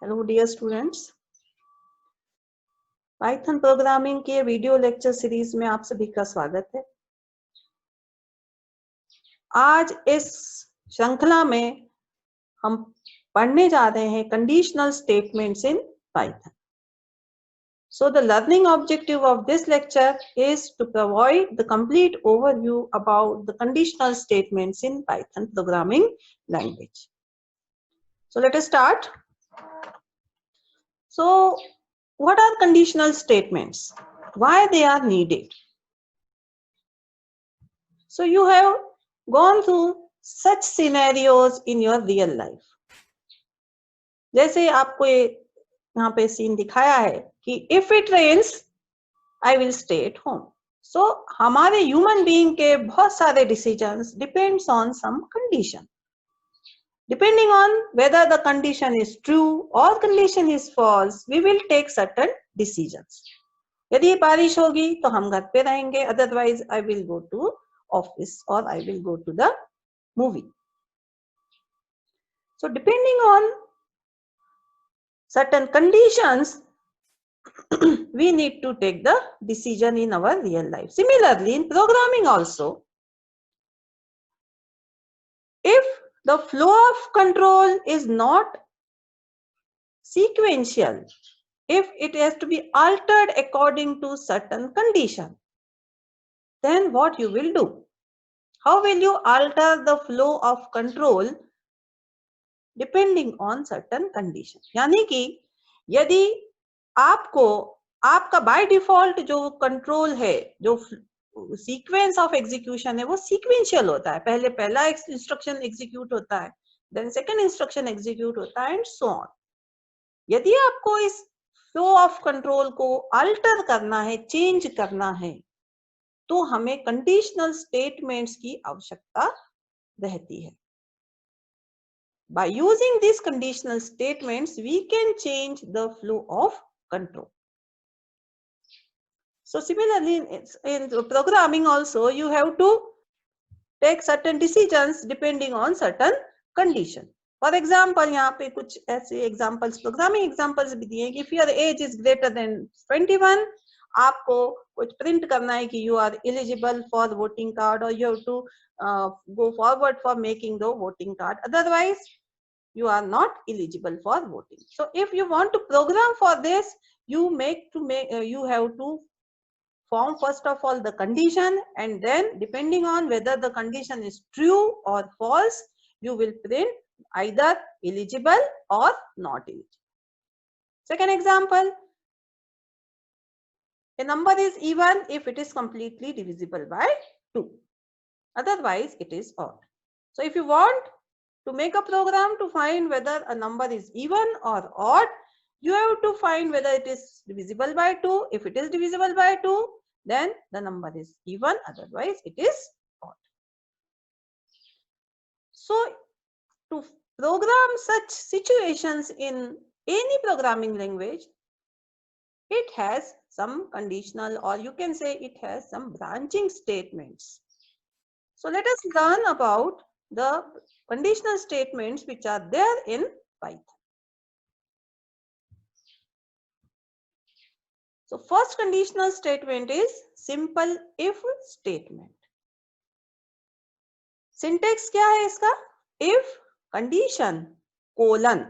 Hello dear students, Python programming के video lecture series में आप सभी का स्वागत है। आज इस श्रृंखला में हम पढ़ने जा रहे हैं conditional statements in Python. So the learning objective of this lecture is to provide the complete overview about the conditional statements in Python programming language. So let us start. So what are conditional statements? Why they are needed? So you have gone through such scenarios in your real life. जैसे आपको यहाँ पे scene दिखाया है कि if it rains, I will stay at home. So हमारे human being के बहुत सारे decisions depends on some condition. Depending on whether the condition is true or condition is false, we will take certain decisions. यदि बारिश होगी तो हम घर पे रहेंगे, otherwise I will go to office or I will go to the movie. So depending on certain conditions, we need to take the decision in our real life. Similarly, in programming also, if the flow of control is not sequential, if it has to be altered according to certain condition, then what you will do? How will you alter the flow of control depending on certain condition? यानी कि यदि आपको आपका by default जो control है, जो sequence of execution है, वो सीक्वेंशियल होता है। पहले पहला इंस्ट्रक्शन एग्जीक्यूट होता है, देन सेकंड इंस्ट्रक्शन एग्जीक्यूट होता है, एंड सो ऑन। यदि आपको इस फ्लो ऑफ कंट्रोल को अल्टर करना है, चेंज करना है, तो हमें कंडीशनल स्टेटमेंट्स की आवश्यकता रहती है। By using these conditional statements, we can change the flow of control. So similarly, in programming also, you have to take certain decisions depending on certain condition. For example, यहाँ पे कुछ ऐसे examples, programming examples भी दिए हैं कि if your age is greater than 21, आपको कुछ print करना है कि you are eligible for voting card, or you have to go forward for making the voting card. Otherwise, you are not eligible for voting. So if you want to program for this, you have to form first of all the condition, and then depending on whether the condition is true or false, you will print either eligible or not eligible. Second example, a number is even if it is completely divisible by 2. Otherwise, it is odd. So if you want to make a program to find whether a number is even or odd, you have to find whether it is divisible by 2. If it is divisible by 2, then the number is even, otherwise it is odd. So to program such situations in any programming language, it has some conditional, or you can say it has some branching statements. So let us learn about the conditional statements which are there in Python. So first conditional statement is simple if statement. Syntax क्या है इसका? If condition colon,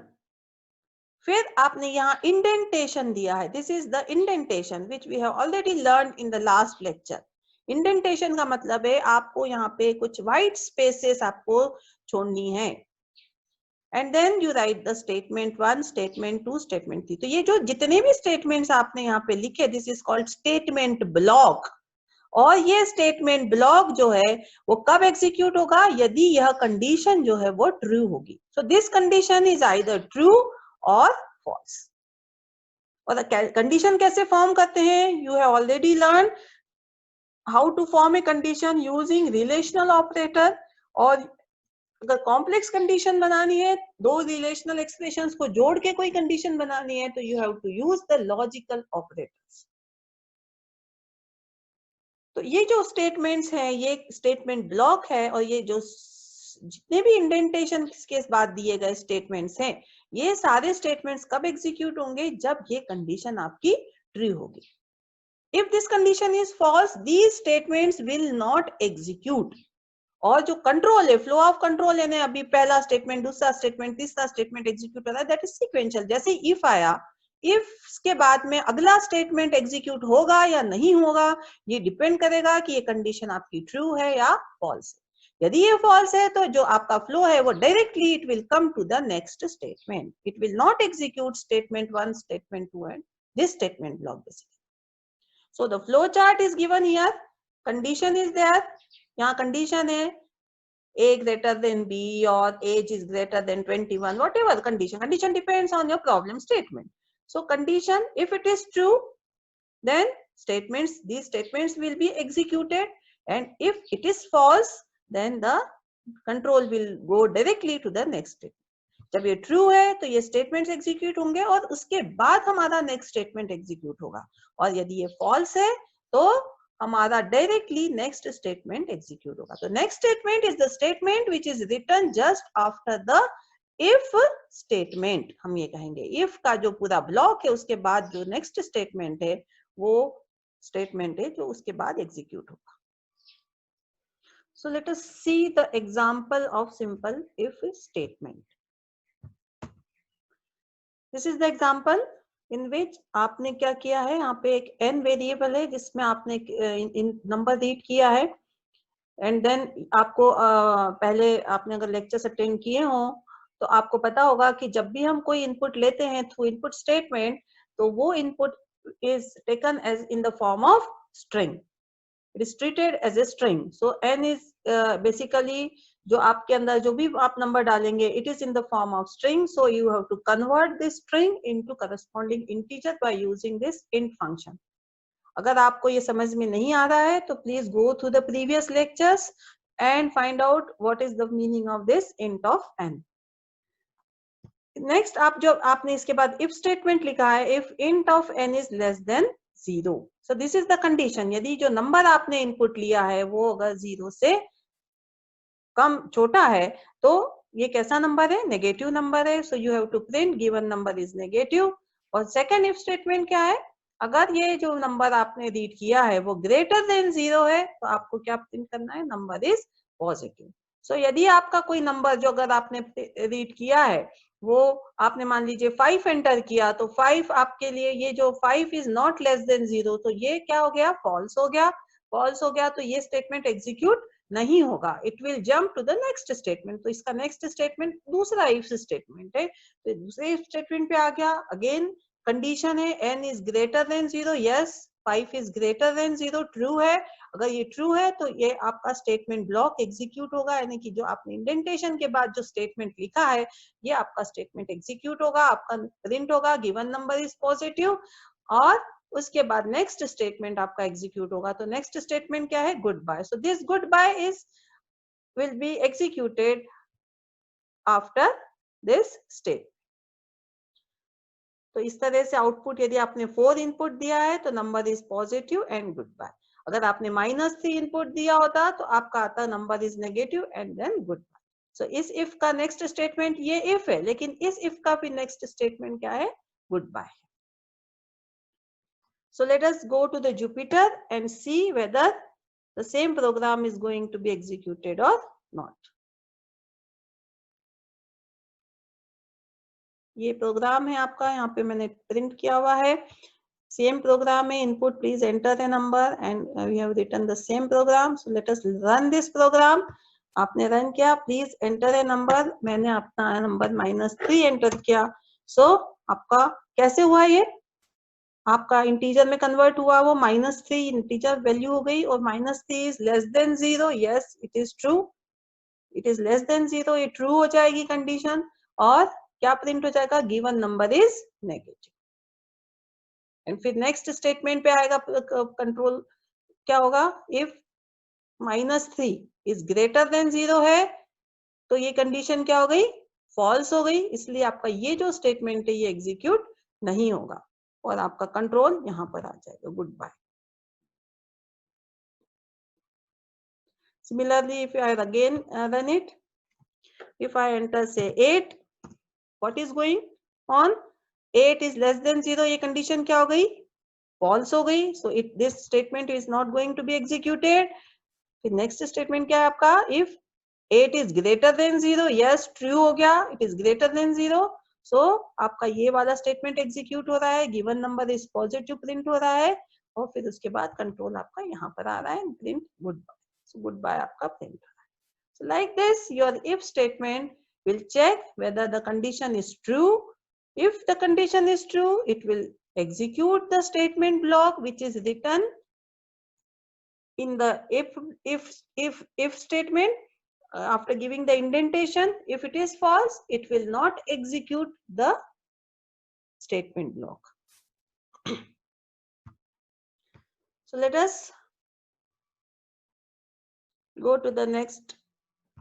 फिर आपने यहाँ indentation दिया है. This is the indentation which we have already learned in the last lecture. Indentation का मतलब है आपको यहाँ पे कुछ white spaces आपको छोड़नी है. And then you write the statement 1, statement 2, statement 3. तो ये जो जितने भी statements आपने यहाँ पे लिखे, this is called statement block. और ये statement block जो है वो कब execute होगा? यदि यह condition जो है वो true होगी. So this condition is either true or false. और condition कैसे form करते हैं? You have already learned how to form a condition using relational operator. और अगर कॉम्प्लेक्स कंडीशन बनानी है, दो रिलेशनल एक्सप्रेशंस को जोड़ के कोई कंडीशन बनानी है, तो you have to use the logical operators. तो ये जो स्टेटमेंट्स हैं, ये स्टेटमेंट ब्लॉक है, और ये जो जितने भी इंडेंटेशन के बाद दिए गए स्टेटमेंट्स हैं, ये सारे स्टेटमेंट्स कब एग्जीक्यूट होंगे? जब ये कंडीशन आपकी ट्रू होगी. If this condition is false, these statements will not execute. और जो कंट्रोल है, फ्लो ऑफ कंट्रोल, यानी अभी पहला स्टेटमेंट, दूसरा स्टेटमेंट, तीसरा स्टेटमेंट एग्जीक्यूट हो रहा है, दैट इज सीक्वेंशियल. जैसे इफ आया, इफ के बाद में अगला स्टेटमेंट एग्जीक्यूट होगा या नहीं होगा, ये डिपेंड करेगा कि ये कंडीशन आपकी ट्रू है या फॉल्स है. यदि ये फॉल्स है तो जो आपका फ्लो है वो directly it will come to the next statement. It will not execute statement 1, statement 2 and this statement block basically. So the flow chart is given here. Condition is there. यहाँ condition है A greater than B or age is greater than 21. Whatever the condition. Condition depends on your problem statement. So condition, if it is true, then these statements will be executed. And if it is false, then the control will go directly to the next step. जब ये true है तो ये statements execute होंगे और उसके बाद हमारा नेक्स्ट स्टेटमेंट एग्जीक्यूट होगा. और यदि ये फॉल्स है तो हमारा डायरेक्टली नेक्स्ट स्टेटमेंट एग्जीक्यूट होगा. तो next statement is the statement which is written just after the if statement. हम ये कहेंगे इफ का जो पूरा ब्लॉक है उसके बाद जो नेक्स्ट स्टेटमेंट है वो स्टेटमेंट है जो उसके बाद एग्जीक्यूट होगा. So let us see the example of simple if statement. This is the example in which आपने क्या किया है, यहाँ पे एक n वेरिएबल है जिसमें आपने नंबर रीड किया है. एंड देन आपको पहले आपने अगर लेक्चर्स अटेंड किए हो तो आपको पता होगा कि जब भी हम कोई इनपुट लेते हैं थ्रू इनपुट स्टेटमेंट तो वो input is taken as in the form of string. It is treated as a string. So n is basically जो आपके अंदर जो भी आप नंबर डालेंगे it is in the form of string. So you have to convert this string into corresponding integer by using this int function. अगर आपको ये समझ में नहीं आ रहा है तो please go through the previous lectures and find out what is the meaning of this int of n. Next आप जो आपने इसके बाद if statement लिखा है if int of n is less than 0. So this is the condition. यदि जो number आपने इनपुट लिया है वो अगर 0 से कम छोटा है तो ये कैसा नंबर है? नेगेटिव नंबर है. So you have to print given number is negative. और सेकंड इफ स्टेटमेंट क्या है? अगर ये जो नंबर आपने रीड किया है वो ग्रेटर देन 0 है तो आपको क्या प्रिंट करना है? Number is positive. सो यदि आपका कोई नंबर जो अगर आपने रीड किया है वो आपने मान लीजिए 5 एंटर किया तो 5 आपके लिए ये जो 5 इज नॉट लेस देन 0 तो ये क्या हो गया? फॉल्स हो गया. फॉल्स हो गया तो ये स्टेटमेंट एग्जीक्यूट नहीं होगा. It will jump to the next statement. तो इसका नेक्स्ट स्टेटमेंट दूसरा इफ स्टेटमेंट है. तो दूसरे इफ स्टेटमेंट पे आ गया. अगेन कंडीशन है n is greater than 0. Yes 5 is greater than 0 true है. अगर ये ट्रू है तो ये आपका स्टेटमेंट ब्लॉक एग्जीक्यूट होगा. यानी कि जो आपने इंडेंटेशन के बाद जो स्टेटमेंट लिखा है ये आपका स्टेटमेंट एग्जीक्यूट होगा. आपका प्रिंट होगा गिवन नंबर इज पॉजिटिव और उसके बाद नेक्स्ट स्टेटमेंट आपका एग्जीक्यूट होगा. तो नेक्स्ट स्टेटमेंट क्या है? Good bye. So this good bye is will be executed after this state. तो इस तरह से आउटपुट यदि आपने 4 इनपुट दिया है तो number is positive and good bye. अगर आपने -3 इनपुट दिया होता तो आपका आता number is negative and then good bye. So इस इफ का नेक्स्ट स्टेटमेंट ये इफ है लेकिन इस इफ का भी नेक्स्ट स्टेटमेंट क्या है? Good bye. So let us go to the Jupyter and see whether the same program is going to be executed or not. ये प्रोग्राम है आपका, यहाँ पे मैंने प्रिंट किया हुआ है. सेम प्रोग्राम है. Input please enter the number and we have written the same program. So let us run this program. आपने रन किया. Please enter a number. मैंने अपना नंबर -3 एंटर किया. सो आपका कैसे हुआ? ये आपका इंटीजर में कन्वर्ट हुआ. वो -3 इंटीजर वैल्यू हो गई और -3 is less then 0. Yes it is true. It is less then 0. ये ट्रू हो जाएगी कंडीशन. और क्या प्रिंट हो जाएगा? Given number is negative. And फिर नेक्स्ट स्टेटमेंट पे आएगा कंट्रोल. क्या होगा? इफ -3 इज ग्रेटर देन 0 है तो ये कंडीशन क्या हो गई? फॉल्स हो गई. इसलिए आपका ये जो स्टेटमेंट है ये एग्जीक्यूट नहीं होगा और आपका कंट्रोल यहाँ पर आ जाएगा. Good bye. Similarly, if I again run it, if I enter say 8, what is going? on 8 is less than 0, ये कंडीशन क्या हो गई, फॉल्स हो गई. So it this statement is not going to be executed. फिर next statement क्या है आपका, if 8 is greater than 0, yes true हो गया, it is greater than 0. सो आपका ये वाला स्टेटमेंट एग्जीक्यूट हो रहा है, given number is positive print हो रहा है, और फिर उसके बाद कंट्रोल आपका यहाँ पर आ रहा है, print good bye. So good bye आपका प्रिंट हो रहा है. So like this, your if statement will check whether the condition is true. If the condition is true, it will execute the statement block which is written in the if statement after giving the indentation. If it is false, it will not execute the statement block. So let us go to the next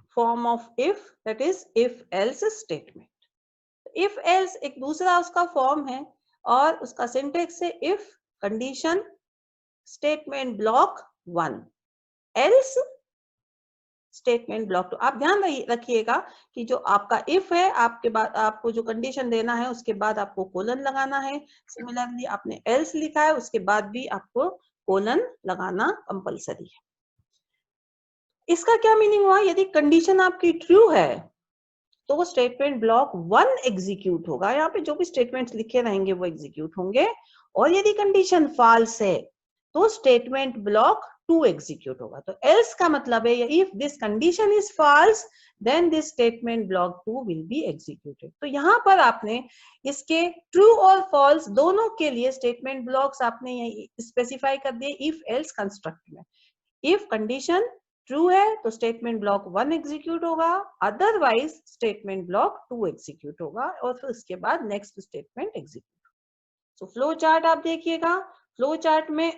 form of if, that is if else statement. if else एक दूसरा उसका form है और उसका syntax है if condition statement block 1 else statement block 2. आप ध्यान रखिएगा कि जो आपका if है, आपके बाद आपको जो कंडीशन देना है उसके बाद आपको कोलन लगाना है. सिमिलरली आपने else लिखा है, उसके बाद भी आपको कोलन लगाना कंपलसरी है. इसका क्या मीनिंग हुआ, यदि कंडीशन आपकी ट्रू है तो वो स्टेटमेंट ब्लॉक 1 एग्जीक्यूट होगा. यहाँ पे जो भी स्टेटमेंट्स लिखे रहेंगे वो एग्जीक्यूट होंगे. और यदि कंडीशन फॉल्स है तो स्टेटमेंट ब्लॉक 2 एग्जीक्यूट होगा. तो एल्स का मतलब है if this condition is false then this statement block 2 will be executed. तो यहाँ पर आपने इसके ट्रू और फॉल्स दोनों के लिए स्टेटमेंट ब्लॉक्स आपने स्पेसिफाई कर दिए इफ एल्स कंस्ट्रक्ट में. इफ कंडीशन ट्रू है तो स्टेटमेंट ब्लॉक 1 एग्जीक्यूट होगा, अदरवाइज स्टेटमेंट ब्लॉक 2 एग्जीक्यूट होगा, और फिर उसके बाद next statement execute. So flow chart आप देखिएगा. फ्लो चार्ट में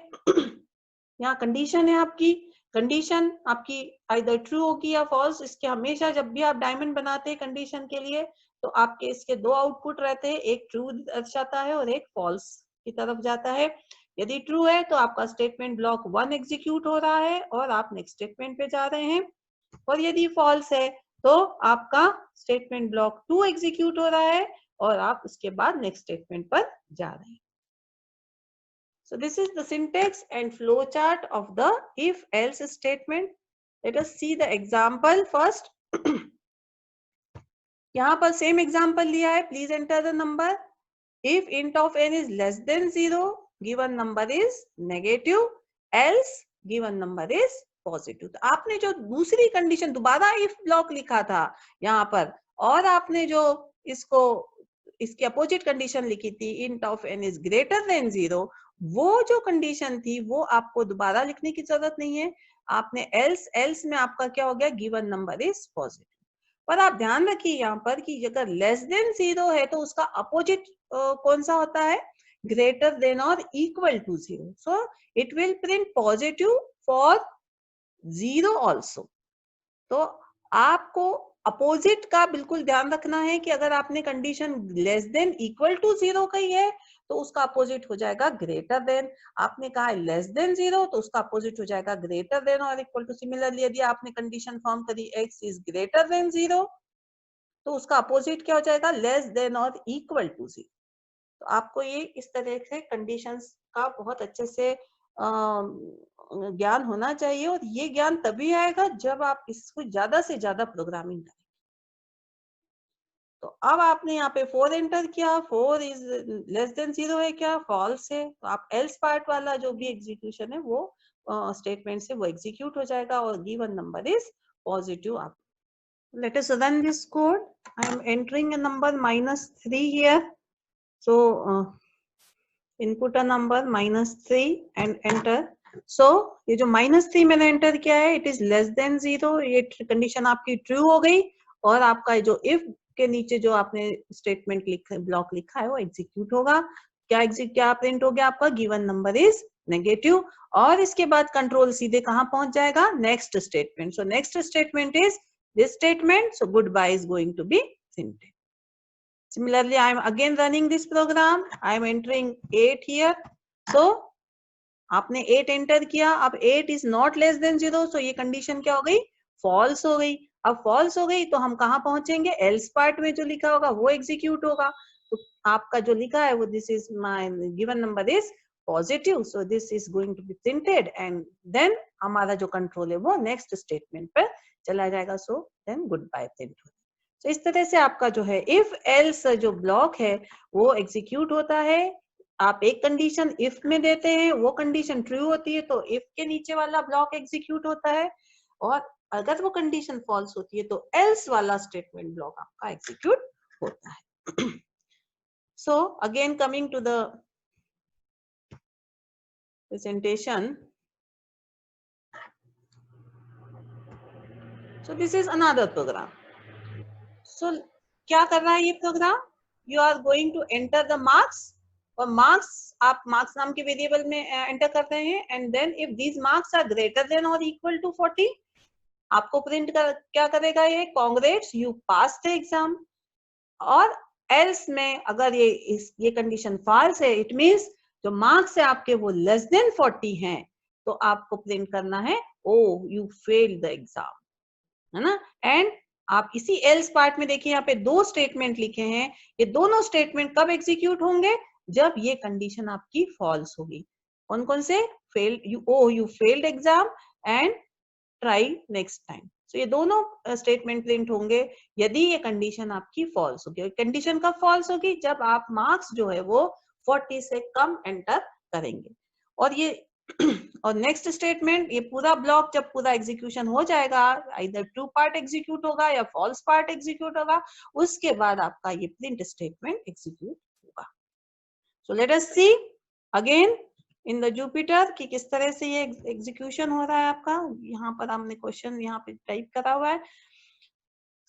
यहाँ कंडीशन है आपकी, कंडीशन आपकी आइदर ट्रू होगी या फॉल्स. इसके हमेशा जब भी आप डायमंड बनाते हैं कंडीशन के लिए तो आपके इसके दो आउटपुट रहते हैं, एक ट्रू दर्शाता है और एक फॉल्स की तरफ जाता है. यदि ट्रू है तो आपका स्टेटमेंट ब्लॉक 1 एग्जीक्यूट हो रहा है और आप नेक्स्ट स्टेटमेंट पे जा रहे हैं, और यदि फॉल्स है तो आपका स्टेटमेंट ब्लॉक 2 एग्जीक्यूट हो रहा है और आप उसके बाद नेक्स्ट स्टेटमेंट पर जा रहे हैं. So this is the syntax and flow chart of the if else statement. Let us see the example first. यहाँ पर सेम एग्जाम्पल लिया है. Please enter the number. if int of n is less than 0, given number is negative, else given number is positive. तो आपने जो दूसरी condition दोबारा if block लिखा था यहाँ पर, और आपने जो इसको इसकी अपोजिट कंडीशन लिखी थी int of n is greater than 0, वो जो कंडीशन थी वो आपको दोबारा लिखने की जरूरत नहीं है. आपने else में आपका क्या हो गया, गिवन नंबर इज पॉजिटिव. पर आप ध्यान रखिए यहाँ पर कि अगर लेस देन 0 है तो उसका अपोजिट कौन सा होता है, ग्रेटर देन और equal to 0. So it will print positive for 0 also. तो आपको अपोजिट का बिल्कुल ध्यान रखना है कि अगर आपने condition less than equal to 0 कही है तो उसका अपोजिट हो जाएगा ग्रेटर देन. आपने कहा है लेस देन 0 तो उसका अपोजिट हो जाएगा ग्रेटर देन और इक्वल टू. सिमिलरली यदि आपने कंडीशन फॉर्म करी x इज ग्रेटर देन 0 तो उसका अपोजिट क्या हो जाएगा, लेस देन और इक्वल टू 0. तो आपको ये इस तरह से कंडीशंस का बहुत अच्छे से ज्ञान होना चाहिए, और ये ज्ञान तभी आएगा जब आप इसको ज्यादा से ज्यादा प्रोग्रामिंग करें. तो अब आपने यहाँ पे 4 एंटर किया, 4 इज लेस देन 0 है क्या, फॉल्स है, तो आप एल्स पार्ट वाला जो भी एग्जीक्यूशन है वो स्टेटमेंट से वो एग्जीक्यूट हो जाएगा और गिवन नंबर इज पॉजिटिव. आप let us run this code. I am entering a number -3 here. So input a number -3 and enter. So ये जो -3 मैंने एंटर किया है इट इज लेस देन 0. ये कंडीशन आपकी ट्रू हो गई और आपका जो इफ के नीचे जो आपने स्टेटमेंट ब्लॉक लिखा है वो एग्जीक्यूट होगा. क्या प्रिंट हो गया आपका, गिवन नंबर इज नेगेटिव. और इसके बाद कंट्रोल सीधे कहां पहुंच जाएगा, next statement. So next statement is this statement. So goodbye is going to be syntax. Similarly, I am again running this program. I am entering 8 here. So आपने 8 enter किया. अब 8 is not less than 0. So ये condition क्या हो गई, false हो गई. अब फॉल्स हो गई तो हम कहाँ पहुंचेंगे, एल्स पार्ट में जो लिखा होगा वो एग्जीक्यूट होगा. तो आपका जो लिखा है वो this is my given number is positive, so this is going to be printed and then हमारा जो कंट्रोल है वो नेक्स्ट स्टेटमेंट पर चला जाएगा, so then good bye print. तो इस तरह से आपका जो है इफ एल्स जो ब्लॉक है वो एग्जीक्यूट होता है। आप एक कंडीशन इफ में देते हैं, वो कंडीशन ट्रू होती है तो इफ के नीचे वाला ब्लॉक एग्जीक्यूट होता है, और अगर वो कंडीशन फॉल्स होती है तो एल्स वाला स्टेटमेंट ब्लॉक आपका एग्जीक्यूट होता है। So again coming to the presentation, so this is another program. So क्या कर रहा है ये program? You are going to enter the marks, और मार्क्स आप मार्क्स नाम के वेरिएबल में एंटर कर रहे हैं, and then if these marks are greater than और इक्वल टू 40 आपको प्रिंट कर क्या करेगा ये? Congrats you pass the exam. और एल्स में अगर ये कंडीशन फॉल्स है, इट मींस जो मार्क्स है आपके वो लेस देन 40 हैं, तो आपको प्रिंट करना है ओ यू फेल्ड द एग्जाम, है ना। एंड आप इसी एल्स पार्ट में देखिए यहाँ पे दो स्टेटमेंट लिखे हैं, ये दोनों स्टेटमेंट कब एग्जीक्यूट होंगे? जब ये कंडीशन आपकी फॉल्स होगी। कौन कौन से? You failed exam and try next time. So ये दोनों स्टेटमेंट प्रिंट होंगे यदि ये कंडीशन आपकी फॉल्स होगी। कंडीशन कब फॉल्स होगी? जब आप मार्क्स जो है वो 40 से कम एंटर करेंगे। और ये और नेक्स्ट स्टेटमेंट, ये पूरा ब्लॉक जब पूरा एग्जीक्यूशन हो जाएगा, इधर ट्रू पार्ट एग्जीक्यूट होगा या फॉल्स पार्ट एग्जीक्यूट होगा, उसके बाद आपका ये प्रिंट स्टेटमेंट एग्जीक्यूट होगा। So let us see again in the Jupyter कि किस तरह से ये एग्जीक्यूशन हो रहा है आपका। यहाँ पर हमने क्वेश्चन यहाँ पे टाइप करा हुआ है,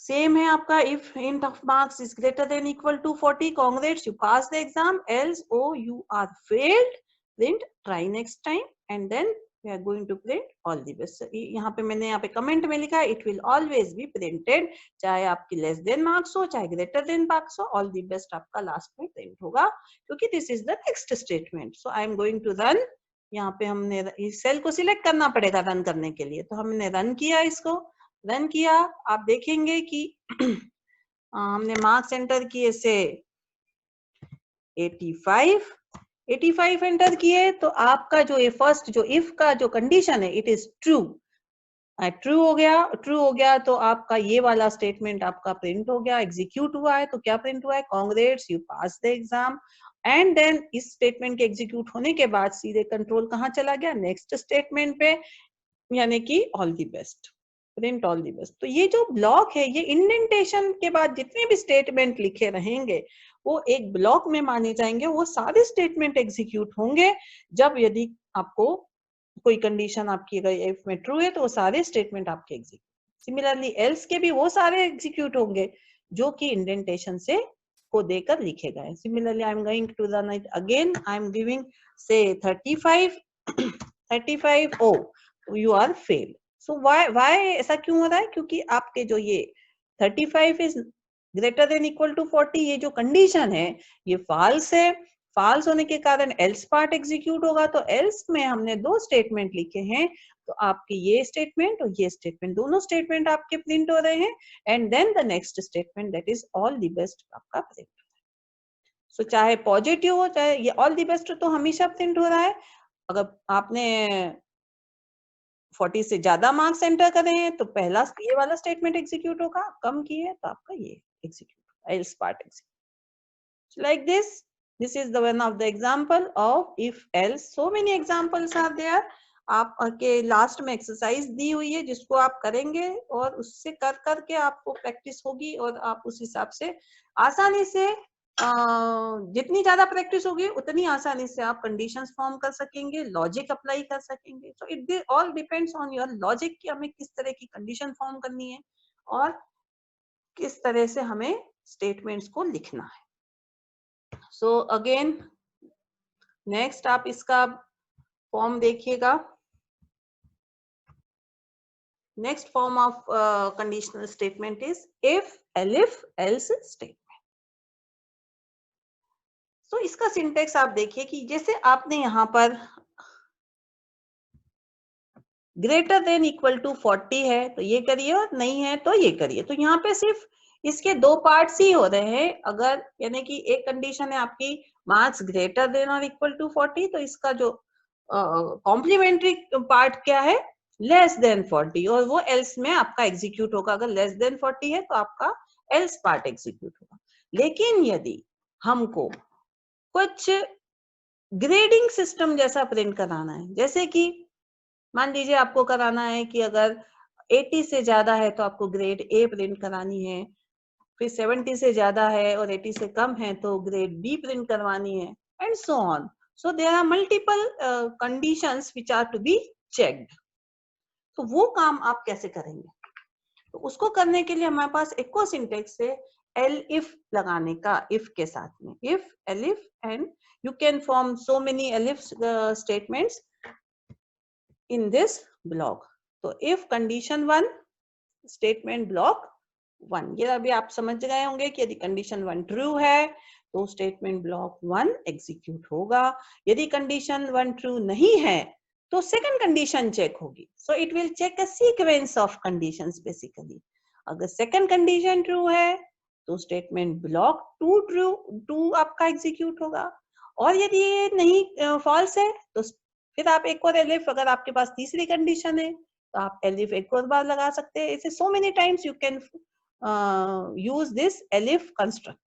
सेम है आपका। If int of marks is greater than equal to 40, congrats, you pass the exam, else oh you are failed, print try next time, and then we are going to print all the best। यहाँ पे मैंने यहाँ पे comment में लिखा है it will always be printed, चाहे आपकी less than marks हो चाहे greater than marks हो, all the best आपका लास्ट में प्रिंट होगा, क्योंकि this is the next statement। so I am going to run। यहाँ पे हमने इस सेल को सिलेक्ट करना पड़ेगा रन करने के लिए, तो हमने रन किया, इसको रन किया। आप देखेंगे कि हमने मार्क्स एंटर किए से 85 एंटर किए, तो आपका जो ये फर्स्ट जो इफ का जो कंडीशन है इट इज ट्रू, ट्रू हो गया तो आपका ये वाला स्टेटमेंट आपका प्रिंट हो गया, एग्जीक्यूट हुआ है। तो क्या प्रिंट हुआ है? Congrats you pass the exam. And then इस स्टेटमेंट के एग्जीक्यूट होने के बाद सीधे कंट्रोल कहाँ चला गया? नेक्स्ट स्टेटमेंट पे, यानी कि all the best, print all the best. तो ये जो ब्लॉक है, ये इंडेंटेशन के बाद जितने भी स्टेटमेंट लिखे रहेंगे वो एक ब्लॉक में माने जाएंगे, वो सारे स्टेटमेंट एग्जीक्यूट होंगे जब यदि आपको कोई कंडीशन आपकी अगर इफ में ट्रू है तो वो सारे स्टेटमेंट आपके एग्जीक्यूट। सिमिलरली एल्स के भी वो सारे एग्जीक्यूट होंगे जो कि इंडेंटेशन से को देकर लिखे गए। Similarly I am going to run it again, I am giving say 35 oh you are failed. So why ऐसा क्यों हो रहा है? क्योंकि आपके जो ये 35 is greater than equal to 40 ये जो कंडीशन है ये फॉल्स है। फॉल्स होने के कारण एल्स पार्ट एग्जीक्यूट होगा, तो एल्स में हमने दो स्टेटमेंट लिखे हैं, तो आपके ये स्टेटमेंट और ये स्टेटमेंट दोनों स्टेटमेंट आपके प्रिंट हो रहे हैं, and then the next statement that is all the best आपका प्रिंट हो रहा है। सो चाहे पॉजिटिव हो चाहे ये ऑल द बेस्ट तो हमेशा प्रिंट हो रहा है। अगर आपने 40 से ज्यादा मार्क्स एंटर करे हैं तो पहला ये वाला स्टेटमेंट एग्जीक्यूट होगा, कम किए तो आपका ये execute else part execute. Like this is the one of the example of if else। so many examples are there। आप के लास्ट में एक्सरसाइज दी हुई है जिसको आप करेंगे और उससे कर करके आपको प्रैक्टिस होगी, और आप उस हिसाब से आसानी से जितनी ज्यादा प्रैक्टिस होगी उतनी आसानी से आप कंडीशंस फॉर्म कर सकेंगे, लॉजिक अप्लाई कर सकेंगे। So it all depends on your logic कि हमें किस तरह की कंडीशन फॉर्म करनी है और किस तरह से हमें स्टेटमेंट्स को लिखना है। सो अगेन नेक्स्ट आप इसका फॉर्म देखिएगा। Next form of conditional statement is if elif else statement. तो इसका सिंटेक्स आप देखिए कि जैसे आपने यहाँ पर ग्रेटर देन इक्वल टू 40 है तो ये करिए और नहीं है तो ये करिए। तो यहाँ पे सिर्फ इसके दो पार्ट्स ही हो रहे हैं। अगर यानी कि एक कंडीशन है आपकी मार्क्स ग्रेटर देन और इक्वल टू 40, तो इसका जो कॉम्प्लीमेंट्री पार्ट क्या है, लेस देन 40, और वो एल्स में आपका एग्जीक्यूट होगा। अगर लेस देन 40 है तो आपका एल्स पार्ट एग्जीक्यूट होगा। लेकिन यदि हमको कुछ ग्रेडिंग सिस्टम जैसा प्रिंट कराना है, जैसे कि मान लीजिए आपको कराना है कि अगर 80 से ज्यादा है तो आपको ग्रेड ए प्रिंट करानी है, फिर 70 से ज्यादा है और 80 से कम है तो ग्रेड बी प्रिंट करवानी है, and so on. So there are multiple conditions which are to be checked. तो वो काम आप कैसे करेंगे? तो उसको करने के लिए हमारे पास एक और सिंटेक्स है एल इफ लगाने का, इफ के साथ में, if elif, and you can form so many elif statements in this block. तो इफ कंडीशन 1 स्टेटमेंट ब्लॉक 1, ये अभी आप समझ गए होंगे कि यदि कंडीशन 1 ट्रू है तो स्टेटमेंट ब्लॉक 1 एग्जीक्यूट होगा। यदि कंडीशन 1 ट्रू नहीं है तो सेकंड कंडीशन चेक होगी। So it will check a sequence of conditions basically. अगर सेकंड कंडीशन ट्रू है तो स्टेटमेंट ब्लॉक 2 आपका एग्जीक्यूट होगा, और यदि ये नहीं फॉल्स है तो फिर आप एक और एलिफ, अगर आपके पास तीसरी कंडीशन है तो आप एलिफ एक और बार लगा सकते हैं। ऐसे so many times you can use this elif construct.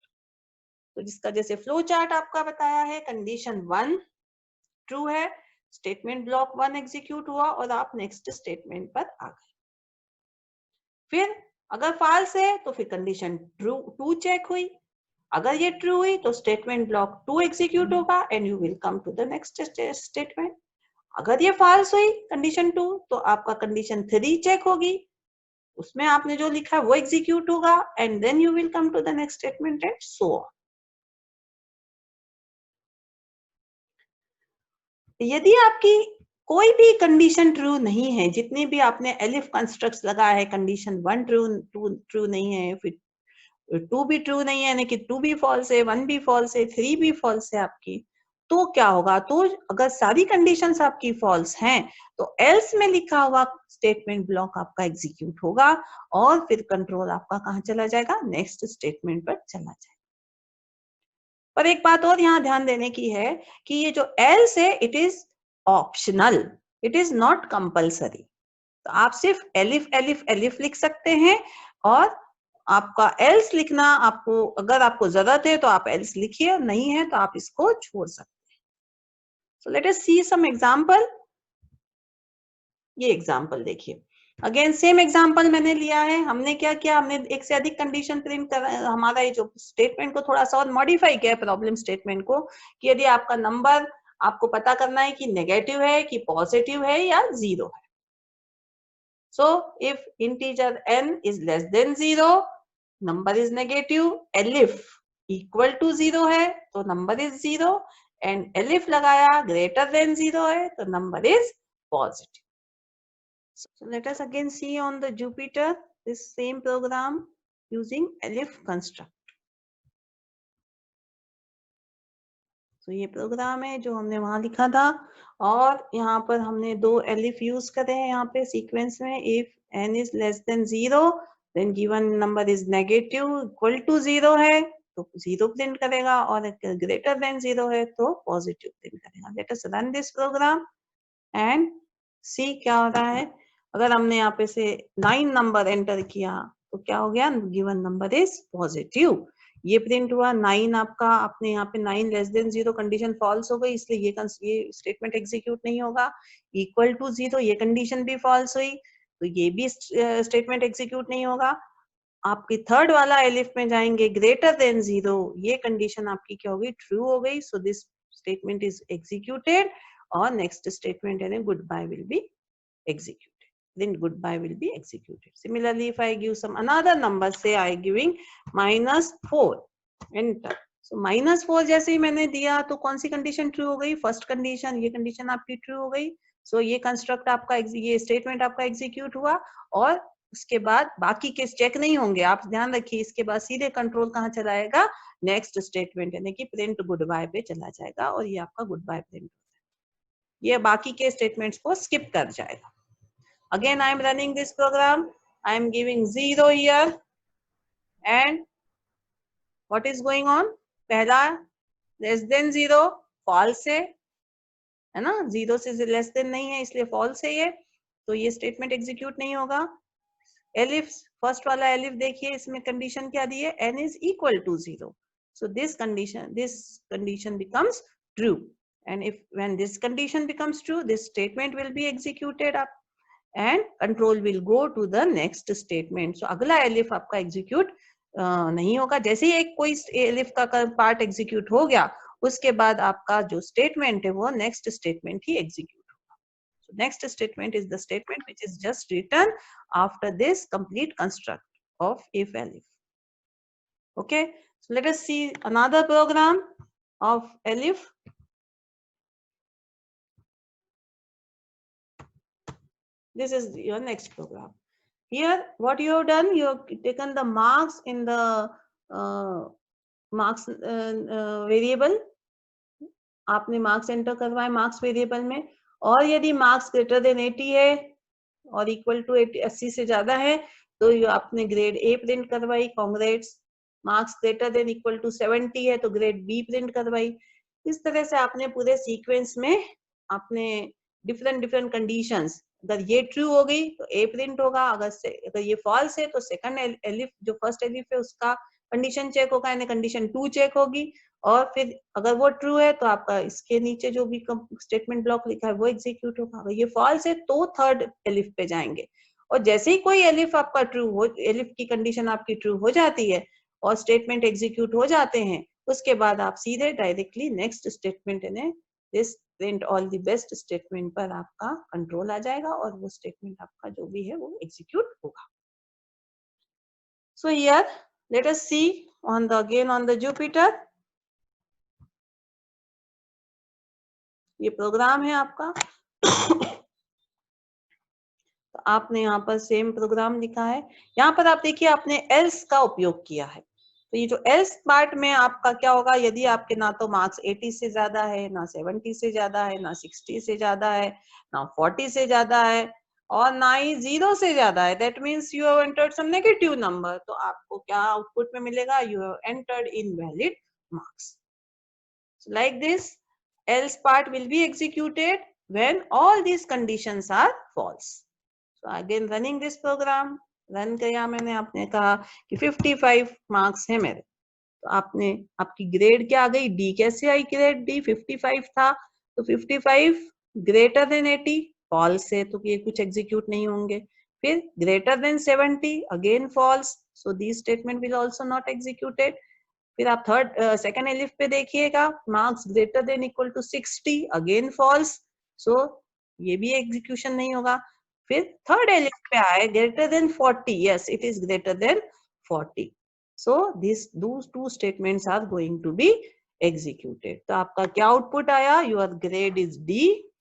तो जिसका जैसे फ्लो चार्ट आपका बताया है, कंडीशन 1 ट्रू है, स्टेटमेंट ब्लॉक 1 एग्जीक्यूट हुआ और आप नेक्स्ट स्टेटमेंट पर आ गए। फिर अगर फॉल्स है तो फिर कंडीशन 2 चेक हुई, अगर ये ट्रू हुई तो स्टेटमेंट ब्लॉक 2 एग्जीक्यूट होगा and you will come to the next statement. अगर ये फॉल्स हुई कंडीशन 2 तो आपका कंडीशन 3 चेक होगी, उसमें आपने जो लिखा है वो एग्जीक्यूट होगा and then you will come to the next statement and so on. यदि आपकी कोई भी कंडीशन ट्रू नहीं है, जितनी भी आपने एलिफ कंस्ट्रक्ट्स लगाए हैं, कंडीशन 1 ट्रू नहीं है, फिर 2 भी ट्रू नहीं है, यानी कि 2 भी फॉल्स है, 1 भी फॉल्स है, 3 भी फॉल्स है आपकी, तो क्या होगा? तो अगर सारी कंडीशंस आपकी फॉल्स हैं तो एल्स में लिखा हुआ स्टेटमेंट ब्लॉक आपका एग्जीक्यूट होगा और फिर कंट्रोल आपका कहां चला जाएगा? नेक्स्ट स्टेटमेंट पर चला जाएगा। पर एक बात और यहाँ ध्यान देने की है कि ये जो एल्स है it is optional, it is not compulsory. तो आप सिर्फ एलिफ एलिफ एलिफ लिख सकते हैं, और आपका एल्स लिखना, आपको अगर आपको जरूरत है तो आप एल्स लिखिए, नहीं है तो आप इसको छोड़ सकते हैं। सो लेट अस सी सम एग्जांपल। ये एग्जांपल देखिए, अगेन सेम एग्जांपल मैंने लिया है। हमने क्या किया, हमने एक से अधिक कंडीशन प्रिंट कर, हमारा ये जो स्टेटमेंट को थोड़ा सा और मॉडिफाई किया प्रॉब्लम स्टेटमेंट को, कि यदि आपका नंबर आपको पता करना है कि नेगेटिव है कि पॉजिटिव है या जीरो है। So if integer n is less than 0, number is negative, elif equal to 0 है तो number is 0, and elif लगाया greater than 0 है तो number is positive. So let us again see on the Jupyter this same program using elif construct. तो ये program है जो हमने वहां लिखा था, और यहाँ पर हमने 2 एलिफ यूज करे हैं यहाँ पे सीक्वेंस में। If n is less than 0 then given number is negative equal to 0 है तो 0 प्रिंट करेगा, और ग्रेटर देन 0 है तो पॉजिटिव प्रिंट करेगा। Let us run this program and see क्या हो रहा है। अगर हमने यहाँ पे से 9 नंबर एंटर किया तो क्या हो गया? गिवन नंबर इज पॉजिटिव, ये प्रिंट हुआ 9 आपका। आपने यहाँ पे 9 लेस देन 0 कंडीशन फॉल्स हो गई, इसलिए ये स्टेटमेंट एग्जीक्यूट नहीं होगा। इक्वल टू 0 ये कंडीशन भी फॉल्स हुई तो ये भी स्टेटमेंट एग्जीक्यूट नहीं होगा। आपकी थर्ड वाला एलिफ में जाएंगे, ग्रेटर देन 0 ये कंडीशन आपकी क्या हो गई? ट्रू हो गई। So this statement is executed और नेक्स्ट स्टेटमेंट यानी good bye will be executed. Then goodbye will be executed. Similarly, if I give some another number, say I giving -4, enter. So -4 जैसे ही मैंने दिया तो कौन सी कंडीशन ट्रू हो गई? First condition, ये कंडीशन आपकी ट्रू हो गई। सो ये कंस्ट्रक्ट आपका, ये स्टेटमेंट आपका एग्जीक्यूट हुआ, और उसके बाद बाकी केस चेक नहीं होंगे। आप ध्यान रखिए, इसके बाद सीधे कंट्रोल कहाँ चलाएगा? नेक्स्ट स्टेटमेंट यानी कि प्रिंट गुड बाय पे चला जाएगा, और ये आपका गुड बाय प्रिंट, ये बाकी के स्टेटमेंट्स को स्किप कर जाएगा। Again I am running this program, I am giving 0 here and what is going on, पहला लेस देन 0 फॉल्स है ना, 0 से लेस देन नहीं है इसलिए फॉल्स है ये, तो ये स्टेटमेंट एग्जीक्यूट नहीं होगा। एलिफ, फर्स्ट वाला एलिफ देखिए, इसमें कंडीशन क्या दी है, n is equal to 0, so this condition becomes true, and if when this condition becomes true, this statement will be executed up and control will go to the next statement. So अगला elif आपका execute नहीं होगा, जैसे ही एक कोई elif का part execute हो गया उसके बाद आपका जो स्टेटमेंट है वो नेक्स्ट स्टेटमेंट ही एग्जीक्यूट होगा। So next statement is the statement which is just written after this complete construct of if elif. Okay, so let us see another program of elif. This is your next program. Here what you have done, you have taken the marks in the marks variable, आपने marks enter करवाए marks variable में, और यदि marks greater then 80 है और equal to 80 से ज्यादा है तो आपने ग्रेड ए प्रिंट करवाई, congrats. Marks greater than equal to 70 है तो ग्रेड बी प्रिंट करवाई। इस तरह से आपने पूरे सीक्वेंस में आपने डिफरेंट कंडीशंस, अगर ये ट्रू हो गई तो ए प्रिंट होगा, अगर ये फॉल्स है तो सेकंड एलिफ जो फर्स्ट एलिफ है उसका कंडीशन चेक होगा, यानी कंडीशन 2 चेक होगी, और फिर अगर वो ट्रू है तो आपका इसके नीचे जो भी स्टेटमेंट ब्लॉक लिखा है वो एग्जीक्यूट होगा। अगर ये फॉल्स है तो थर्ड एलिफ पे जाएंगे, और जैसे ही कोई एलिफ आपका ट्रू हो, एलिफ की कंडीशन आपकी ट्रू हो जाती है और स्टेटमेंट एग्जीक्यूट हो जाते हैं, उसके बाद आप सीधे डायरेक्टली नेक्स्ट स्टेटमेंट यानी this print all the best statement पर आपका कंट्रोल आ जाएगा और वो स्टेटमेंट आपका जो भी है वो एग्जीक्यूट होगा। So here let us see on the again on the Jupyter, ये प्रोग्राम है आपका। तो आपने यहाँ पर सेम प्रोग्राम लिखा है, यहाँ पर आप देखिए आपने एल्स का उपयोग किया है। तो ये जो एल्स पार्ट में आपका क्या होगा, यदि आपके ना तो मार्क्स 80 से ज्यादा है, ना 70 से ज्यादा है, ना 60 से ज्यादा है, ना 40 से ज्यादा है, और ना ही 0 से ज्यादा है, that means you have entered some negative number, तो आपको क्या आउटपुट में मिलेगा, you have entered invalid marks. Like this else part will be executed when all these conditions are false. So again running this program, run किया मैंने, आपने कहा कि 55 मार्क्स है मेरे, तो आपने आपकी ग्रेड क्या आ गई, डी कैसे आई, ग्रेड डी 55 था, तो 55 ग्रेटर देन 80 फॉल्स है तो ये कुछ एग्जीक्यूट नहीं होंगे, फिर greater than 70 again false, so this statement will also not executed. फिर आप थर्ड सेकंड एलिफ पे देखिएगा, marks greater than equal to 60 again false, so ये भी एग्जीक्यूशन नहीं होगा। फिर थर्ड एलिफ पे आए greater than 40, yes it is greater than 40, so this those two statements are going to be executed. तो आपका क्या आउटपुट आया, your grade is D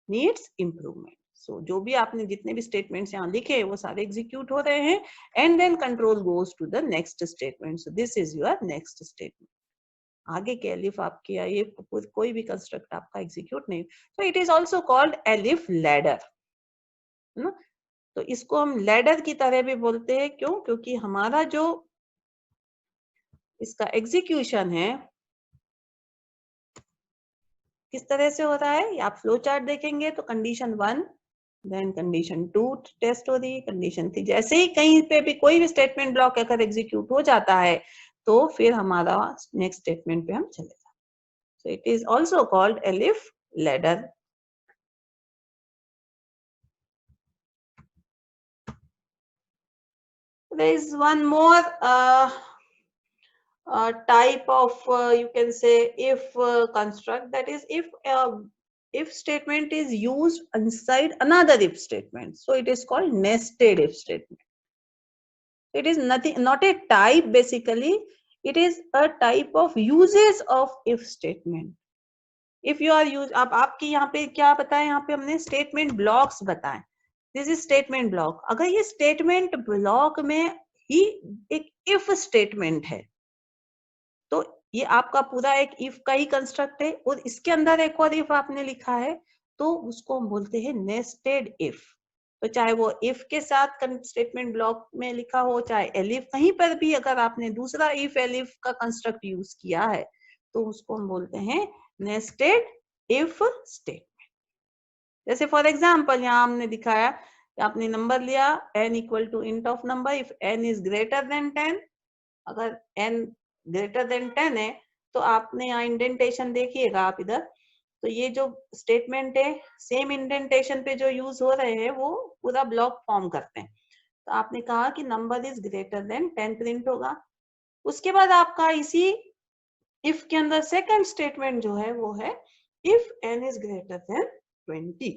needs improvement. So जो भी आपने जितने भी स्टेटमेंट्स यहाँ लिखे वो सारे एग्जीक्यूट हो रहे हैं, and then control goes to the next statement, so this is your next statement. आगे के एलिफ आपके ये कोई भी कंस्ट्रक्ट आपका एग्जीक्यूट नहीं, तो it is also called elif ladder, है ना। तो इसको हम लैडर की तरह भी बोलते हैं, क्यों, क्योंकि हमारा जो इसका एग्जीक्यूशन है किस तरह से हो रहा है, आप फ्लो चार्ट देखेंगे तो कंडीशन 1 देन कंडीशन 2 टेस्ट हो रही है, कंडीशन 3, जैसे ही कहीं पे भी कोई भी स्टेटमेंट ब्लॉक अगर एग्जीक्यूट हो जाता है तो फिर हमारा नेक्स्ट स्टेटमेंट पे हम चले जाते हैं। So it is also called elif ladder. There is one more type of you can say if construct, that is if statement is used inside another if statement, so it is called nested if statement. It is nothing, not a type basically, it is a type of uses of if statement. if you are use अब आपकी यहाँ पे क्या बताएं, यहाँ पे हमने statement blocks बताएं, दिस इज स्टेटमेंट ब्लॉक। अगर ये स्टेटमेंट ब्लॉक में ही एक इफ स्टेटमेंट है तो ये आपका पूरा एक इफ का ही कंस्ट्रक्ट है, और इसके अंदर एक और इफ आपने लिखा है तो उसको हम बोलते हैं नेस्टेड इफ। तो चाहे वो इफ के साथ स्टेटमेंट ब्लॉक में लिखा हो, चाहे एलिफ, कहीं पर भी अगर आपने दूसरा इफ एलिफ का कंस्ट्रक्ट यूज किया है तो उसको हम बोलते हैं नेस्टेड इफ स्टेटमेंट। जैसे फॉर एग्जाम्पल यहाँ हमने दिखाया, आपने नंबर लिया n equal to int of number, if n is greater than 10, अगर n ग्रेटर देन 10 है तो आपने यहाँ इंडेंटेशन देखिएगा आप इधर, तो ये जो स्टेटमेंट है सेम इंडेंटेशन पे जो यूज हो रहे हैं वो पूरा ब्लॉक फॉर्म करते हैं। तो आपने कहा कि number is greater than 10 print होगा। उसके बाद आपका इसी इफ के अंदर सेकंड स्टेटमेंट जो है वो है if n is greater than 20।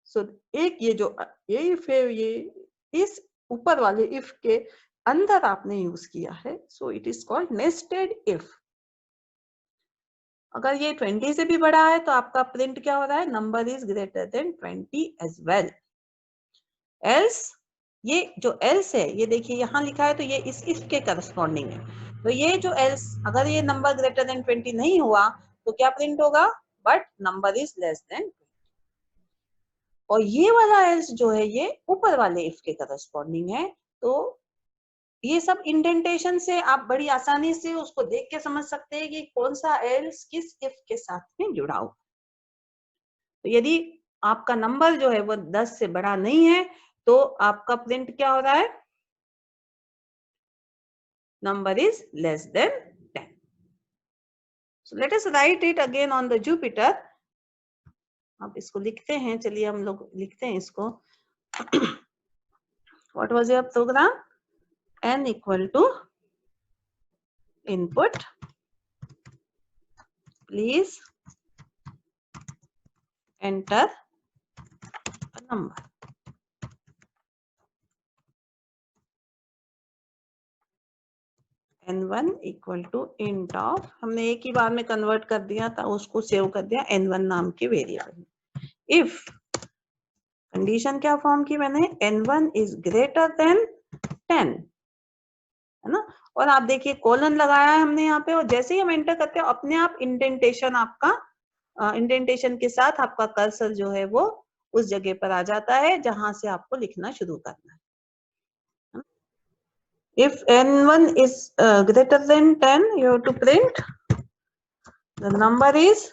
सो एक ये जो इफ है ये इस ऊपर वाले इफ के अंदर आपने यूज किया है, so it is called nested if. अगर ये 20 से भी बड़ा है तो आपका प्रिंट क्या हो रहा है, number is greater than 20 as well. Else, ये जो एल्स है ये देखिए यहाँ लिखा है तो ये इस इफ के करस्पॉन्डिंग है, तो ये जो एल्स अगर ये नंबर ग्रेटर देन 20 नहीं हुआ तो क्या प्रिंट होगा, but number is less then. और ये वाला एल्स जो है ये ऊपर वाले इफ के करस्पॉन्डिंग है। तो ये सब इंडेंटेशन से आप बड़ी आसानी से उसको देख के समझ सकते हैं कि कौन सा एल्स किस इफ के साथ में जुड़ा हो। तो यदि आपका नंबर जो है वो 10 से बड़ा नहीं है तो आपका प्रिंट क्या हो रहा है, number is less than 10। So let us right it again on the Jupiter. अब इसको लिखते हैं, चलिए हम लोग लिखते हैं इसको। What was your program, n equal to input, please enter a number. n1 equal to int of, हमने एक ही बार में कन्वर्ट कर दिया था, उसको सेव कर दिया n1 नाम के वेरिएबल। इफ कंडीशन क्या फॉर्म की मैंने, n1 इज ग्रेटर देन 10, है ना। और आप देखिए कोलन लगाया है हमने यहाँ पे, और जैसे ही हम एंटर करते हैं अपने आप इंडेंटेशन आपका इंडेंटेशन के साथ आपका कर्सर जो है वो उस जगह पर आ जाता है जहां से आपको लिखना शुरू करना है। If n1 is greater than 10, you have to print the number is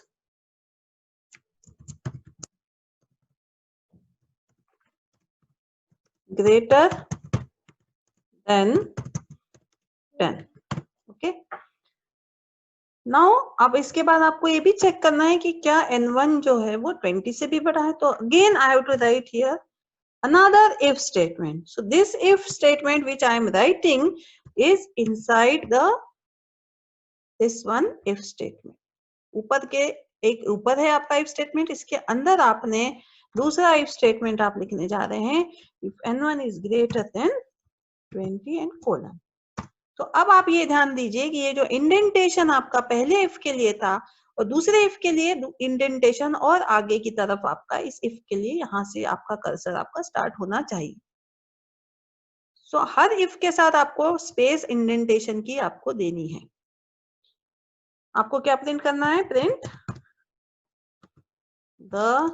greater than 10. Okay. Now अब इसके बाद आपको ये भी चेक करना है कि क्या n1 जो है वो 20 से भी बड़ा है। तो again I have to write here another if statement. So this if statement which I am writing is inside the this one if statement. ऊपर के एक ऊपर है आपका if statement, इसके अंदर आपने दूसरा if statement आप लिखने जा रहे हैं if n1 is greater than 20 and colon। तो अब आप ये ध्यान दीजिए कि ये जो इंडेंटेशन आपका पहले if के लिए था और दूसरे if के लिए इंडेंटेशन और आगे की तरफ आपका इस if के लिए यहाँ से आपका कर्सर आपका स्टार्ट होना चाहिए। सो हर if के साथ आपको स्पेस इंडेंटेशन की आपको देनी है। आपको क्या प्रिंट करना है, print the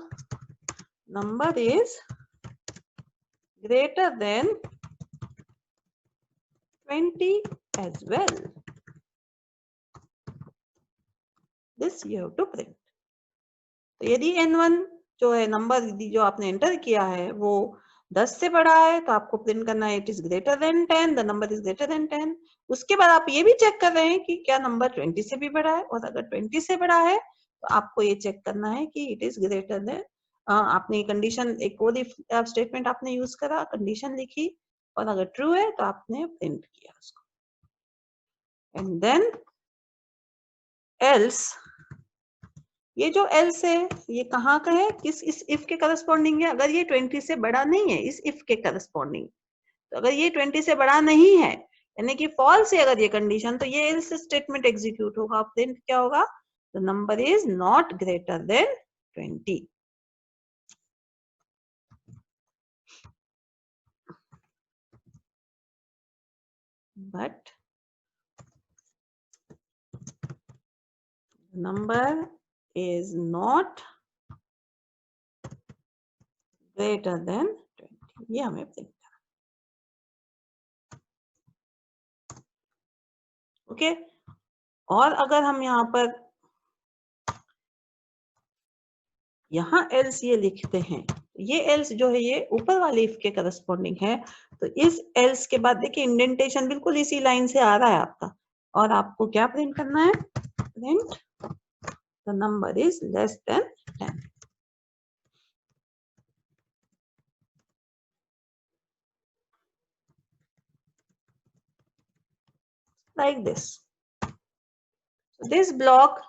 number is greater than 20 as well. This you have to print. तो यदि n1 जो है नंबर जो आपने एंटर किया है वो 10 से बड़ा है तो आपको प्रिंट करना है it is greater than 10, the number is greater than 10। उसके बाद आप ये भी चेक कर रहे हैं कि क्या नंबर 20 से भी बड़ा है, और अगर 20 से बड़ा है तो आपको ये चेक करना है कि इट इज ग्रेटर देन, आपने कंडीशन एक और स्टेटमेंट आपने यूज करा, कंडीशन लिखी, और अगर ट्रू है तो आपने प्रिंट किया उसको। एंड देन एल्स, ये जो एल्स है ये कहाँ का है, किस इस इफ के करस्पॉन्डिंग है, अगर ये 20 से बड़ा नहीं है इस इफ के करस्पॉन्डिंग, तो अगर ये 20 से बड़ा नहीं है यानी कि फॉल्स है अगर ये कंडीशन, तो ये एल्स स्टेटमेंट एग्जीक्यूट होगा, प्रिंट क्या होगा, the number is not greater than 20। but number is not greater than 20। ये हमें प्रिंट करना। ओके, और अगर हम यहाँ पर यहाँ एल्स ये लिखते हैं, ये एल्स जो है ये ऊपर वाले इफ के करस्पॉन्डिंग है, तो इस एल्स के बाद देखिए इंडेंटेशन बिल्कुल इसी लाइन से आ रहा है आपका, और आपको क्या प्रिंट करना है, print the number is less than 10। like this. So this block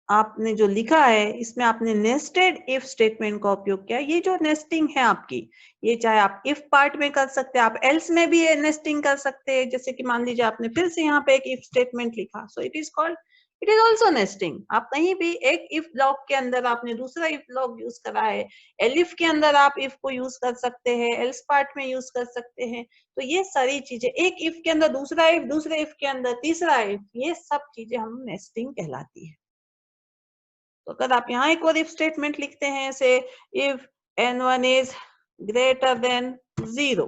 आपने जो लिखा है इसमें आपने नेस्टेड इफ स्टेटमेंट का उपयोग किया। ये जो नेस्टिंग है आपकी, ये चाहे आप इफ पार्ट में कर सकते हैं, आप एल्स में भी नेस्टिंग कर सकते हैं। जैसे कि मान लीजिए आपने फिर से यहाँ पे एक इफ स्टेटमेंट लिखा, so it is called, it is also nesting. आप कहीं भी एक इफ ब्लॉक के अंदर आपने दूसरा इफ ब्लॉक यूज करा है, एलिफ के अंदर आप इफ को यूज कर सकते हैं, एल्स पार्ट में यूज कर सकते हैं। तो ये सारी चीजें, एक इफ के अंदर दूसरा इफ, दूसरे इफ के अंदर तीसरा इफ, ये सब चीजें हम नेस्टिंग कहलाती है। तो अगर आप यहाँ एक और इफ स्टेटमेंट लिखते हैं, से if n1 is greater than 0,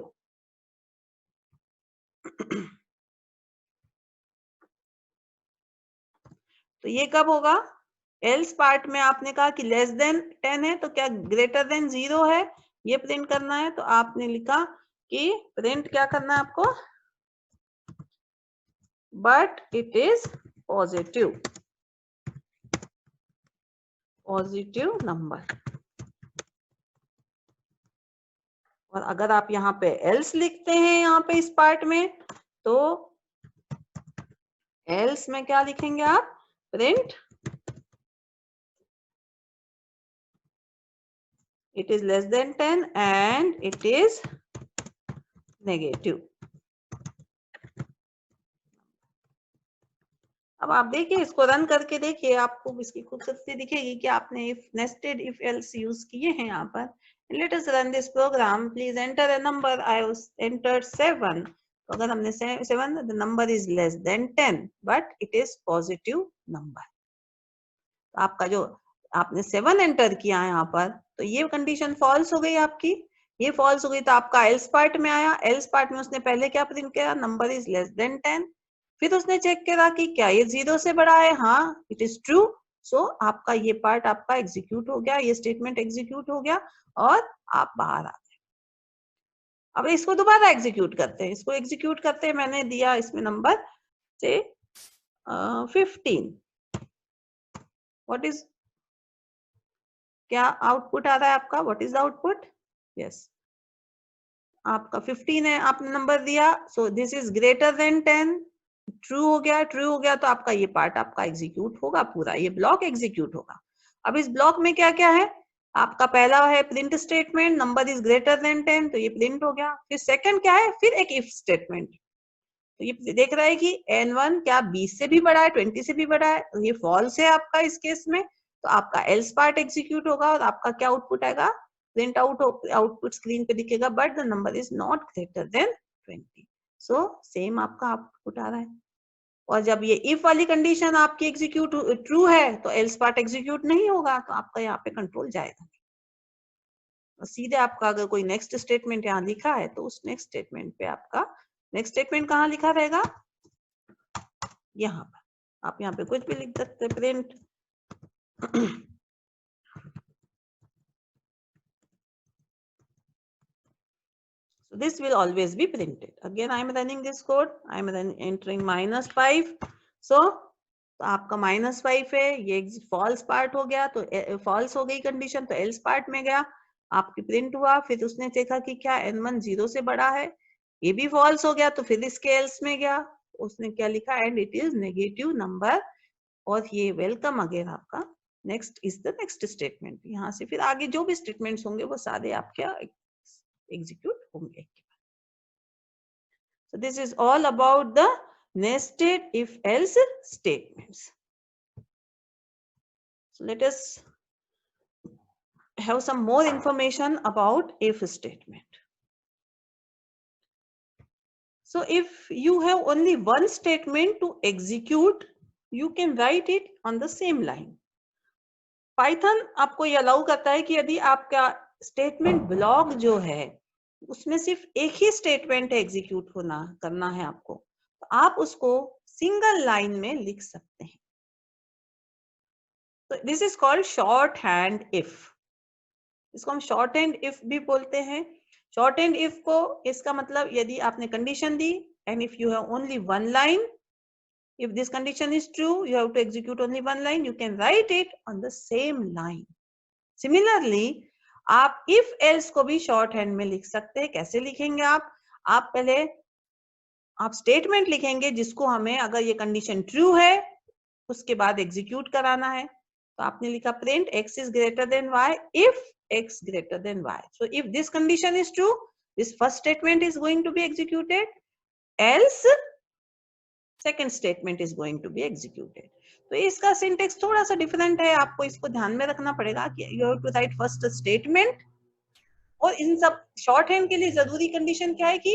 तो ये कब होगा, एल्स पार्ट में आपने कहा कि लेस देन 10 है, तो क्या ग्रेटर देन 0 है, ये प्रिंट करना है। तो आपने लिखा कि प्रिंट क्या करना है आपको, but it is positive, positive number. और अगर आप यहाँ पे एल्स लिखते हैं यहाँ पे इस पार्ट में, तो एल्स में क्या लिखेंगे आप, print it is less than 10 and it is negative। अब आप देखिए, इसको रन करके देखिए, आपको इसकी खूबसूरती दिखेगी कि आपने if nested if else use किए हैं यहाँ पर। Let us run this program, please enter a number, I entered 7। तो अगर हमने 7, the number is less than 10 but it is positive number. तो आपका जो आपने 7 एंटर किया है यहाँ पर, तो ये कंडीशन फॉल्स हो गई आपकी, ये फॉल्स हो गई। तो आपका एल्स पार्ट में आया, एल्स पार्ट में उसने पहले क्या प्रिंट किया, नंबर इज लेस देन 10। फिर उसने चेक करा कि क्या ये 0 से बड़ा है, हाँ इट इज ट्रू। सो आपका ये पार्ट आपका एग्जीक्यूट हो गया, ये स्टेटमेंट एग्जीक्यूट हो गया और आप बाहर आ गए। अब इसको दोबारा एग्जीक्यूट करते हैं, इसको एग्जीक्यूट करते हैं, मैंने दिया इसमें नंबर से 15। व्हाट इज, क्या आउटपुट आ रहा है आपका, what is the output, yes आपका 15 है, आपने नंबर दिया। सो this is greater than 10, true हो गया, ट्रू हो गया, तो आपका ये पार्ट आपका एग्जीक्यूट होगा, पूरा ये ब्लॉक एग्जीक्यूट होगा। अब इस ब्लॉक में क्या क्या है, आपका पहला है print statement, number is greater than 10, तो ये प्रिंट हो गया। फिर सेकंड क्या है, फिर एक इफ स्टेटमेंट, तो ये देख रहा है कि n1 क्या 20 से भी बड़ा है, 20 से भी बड़ा है, तो ये फॉल्स है आपका इस केस में। तो आपका एल्स पार्ट एग्जीक्यूट होगा और आपका क्या आउटपुट आएगा, प्रिंट आउट, आउटपुट स्क्रीन पे दिखेगा, but the number is not greater than 20। So same आपका आउटपुट आ रहा है। और जब ये इफ वाली कंडीशन आपकी एग्जीक्यूट ट्रू है, तो एल्स पार्ट एग्जीक्यूट नहीं होगा, तो आपका यहाँ पे कंट्रोल जाएगा। तो सीधे आपका अगर कोई नेक्स्ट स्टेटमेंट यहाँ लिखा है, तो उस नेक्स्ट स्टेटमेंट पे आपका, नेक्स्ट स्टेटमेंट कहाँ लिखा रहेगा, यहाँ पर। आप यहाँ पे कुछ भी लिख सकते हैं, print so this will always be printed। again I am running this code, I am entering -5। so तो आपका -5 है, ये फॉल्स पार्ट हो गया, तो फॉल्स हो गई कंडीशन, तो एल्स पार्ट में गया, आपकी प्रिंट हुआ। फिर उसने देखा कि क्या n1 0 से बड़ा है, ये भी फॉल्स हो गया, तो फिर इसके एल्स में गया, उसने क्या लिखा, and it is negative number. और ये वेलकम अगेन आपका next is the next statement. यहाँ से फिर आगे जो भी स्टेटमेंट्स होंगे वो सारे आपके एग्जीक्यूट होंगे। So this is all about the nested if else statements। So let us have some more information about if statement। So if you have only one statement to execute, you can write it on the same line। Python आपको ये allow करता है कि यदि आपका statement block जो है उसमें सिर्फ एक ही स्टेटमेंट एग्जीक्यूट करना है आपको, तो आप उसको सिंगल लाइन में लिख सकते हैं। तो this is called short hand if. इसको हम शॉर्ट हैंड इफ भी बोलते हैं। शॉर्ट हैंड इफ को, इसका मतलब यदि आपने condition the and if you have only one line, if this condition is true, you have to execute only one line, you can write it on the same line. Similarly, आप if else को भी short hand में लिख सकते हैं। कैसे लिखेंगे आप पहले आप स्टेटमेंट लिखेंगे जिसको हमें, अगर ये कंडीशन ट्रू है उसके बाद एग्जीक्यूट कराना है। तो आपने लिखा print x is greater than y if x greater than y. So if this condition is true, this first statement is going to be executed, else second statement is going to be executed. तो इसका syntax थोड़ा सा different है, आपको इसको ध्यान में रखना पड़ेगा कि you have to write first statement। और इन सब शॉर्ट हैंड के लिए जरूरी कंडीशन क्या है कि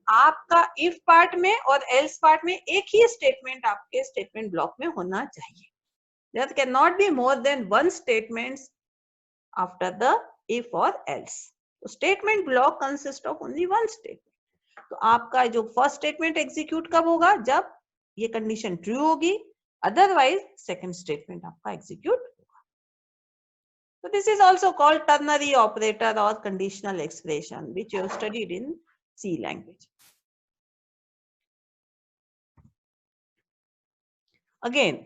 आपका इफ पार्ट में और एल्स पार्ट में एक ही स्टेटमेंट आपके स्टेटमेंट ब्लॉक में होना चाहिए। There cannot be more than one statement after the if or else. तो statement block consist of only one statement. तो आपका जो फर्स्ट स्टेटमेंट एग्जीक्यूट कब होगा, जब ये कंडीशन ट्रू होगी, अदरवाइज सेकंड स्टेटमेंट आपका एग्जीक्यूट होगा। So this is also called ternary operator or conditional expression, which you have studied in C language. Again,